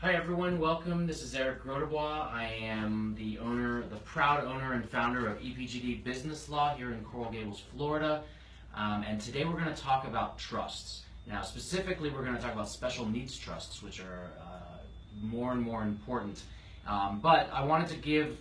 Hi everyone, welcome. This is Eric Rodebois. I am the proud owner and founder of EPGD Business Law here in Coral Gables, Florida. And today we're going to talk about trusts. Now specifically we're going to talk about special needs trusts, which are more and more important. But I wanted to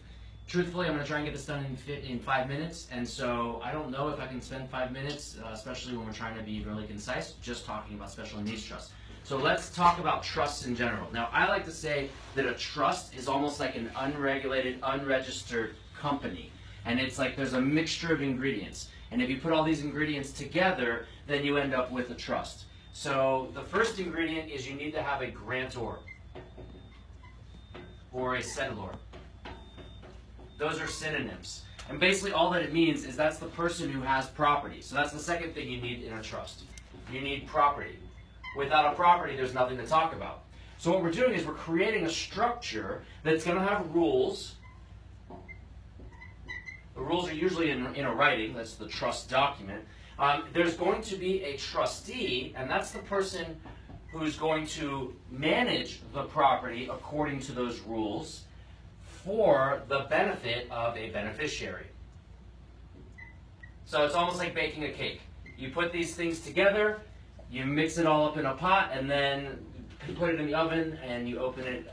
truthfully, I'm going to try and get this done in 5 minutes, and so I don't know if I can spend 5 minutes, especially when we're trying to be really concise, just talking about special needs trusts. So let's talk about trusts in general. Now, I like to say that a trust is almost like an unregulated, unregistered company, and it's like there's a mixture of ingredients, and if you put all these ingredients together, then you end up with a trust. So the first ingredient is you need to have a grantor or a settlor. Those are synonyms. And basically all that it means is that's the person who has property. So that's the second thing you need in a trust. You need property. Without a property, there's nothing to talk about. So what we're doing is we're creating a structure that's going to have rules. The rules are usually in a writing. That's the trust document. There's going to be a trustee, and that's the person who's going to manage the property according to those rules for the benefit of a beneficiary. So it's almost like baking a cake. You put these things together, you mix it all up in a pot, and then you put it in the oven, and you open it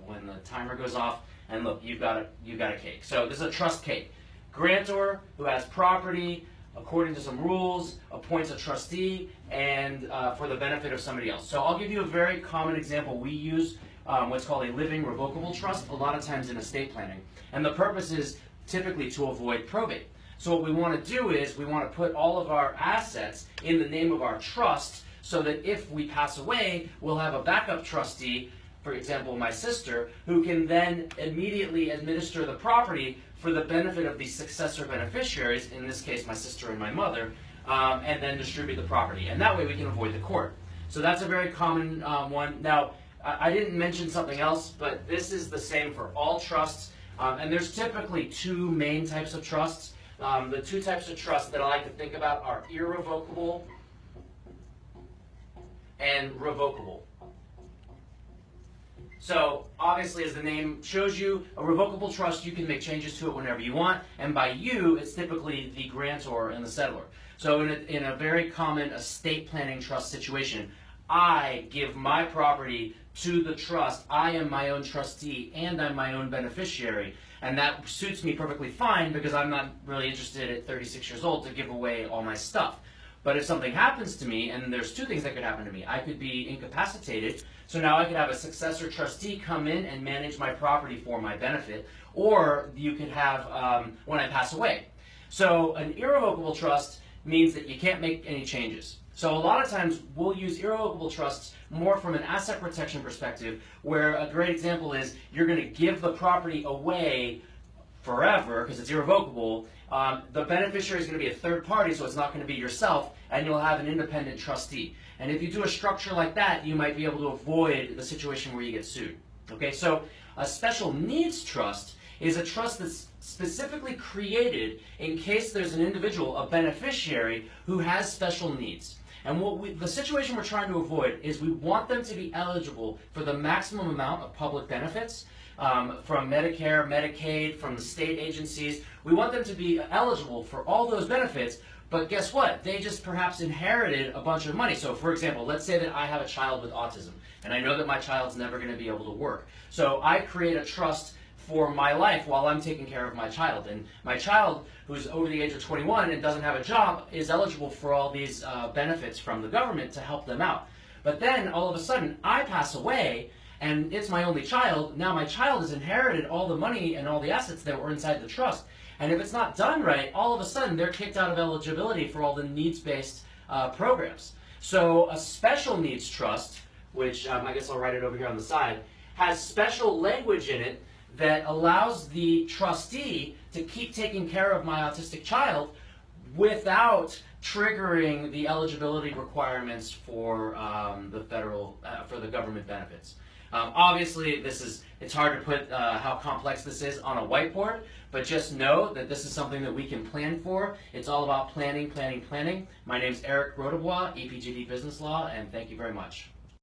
when the timer goes off, and look, you've got a cake. So this is a trust cake. Grantor, who has property, according to some rules, appoints a trustee, and for the benefit of somebody else. So I'll give you a very common example. We use what's called a living revocable trust, a lot of times in estate planning. And the purpose is typically to avoid probate. So what we want to do is we want to put all of our assets in the name of our trust so that if we pass away, we'll have a backup trustee, for example, my sister, who can then immediately administer the property for the benefit of the successor beneficiaries, in this case my sister and my mother, and then distribute the property. And that way we can avoid the court. So that's a very common one. Now, I didn't mention something else, but this is the same for all trusts. And there's typically two main types of trusts. The two types of trusts that I like to think about are irrevocable and revocable. So obviously, as the name shows you, a revocable trust, you can make changes to it whenever you want, and by you, it's typically the grantor and the settlor. So in a very common estate planning trust situation, I give my property to the trust. I am my own trustee and I'm my own beneficiary, and that suits me perfectly fine because I'm not really interested at 36 years old to give away all my stuff. But if something happens to me, and there's two things that could happen to me. I could be incapacitated, so now I could have a successor trustee come in and manage my property for my benefit, or you could have when I pass away. So an irrevocable trust means that you can't make any changes. So a lot of times we'll use irrevocable trusts more from an asset protection perspective, where a great example is you're going to give the property away forever because it's irrevocable. The beneficiary is going to be a third party, so it's not going to be yourself, and you'll have an independent trustee. And if you do a structure like that, you might be able to avoid the situation where you get sued. Okay, so a special needs trust is a trust that's specifically created in case there's an individual, a beneficiary, who has special needs. And the situation we're trying to avoid is we want them to be eligible for the maximum amount of public benefits from Medicare, Medicaid, from the state agencies. We want them to be eligible for all those benefits, but guess what? They just perhaps inherited a bunch of money. So for example, let's say that I have a child with autism, and I know that my child's never going to be able to work. So I create a trust for my life while I'm taking care of my child. And my child, who's over the age of 21 and doesn't have a job, is eligible for all these benefits from the government to help them out. But then all of a sudden I pass away, and it's my only child. Now my child has inherited all the money and all the assets that were inside the trust. And if it's not done right, all of a sudden they're kicked out of eligibility for all the needs-based programs. So a special needs trust, which I guess I'll write it over here on the side, has special language in it that allows the trustee to keep taking care of my autistic child without triggering the eligibility requirements for for the government benefits. Obviously, it's hard to put how complex this is on a whiteboard, but just know that this is something that we can plan for. It's all about planning, planning, planning. My name's Eric Rodebois, EPGD Business Law, and thank you very much.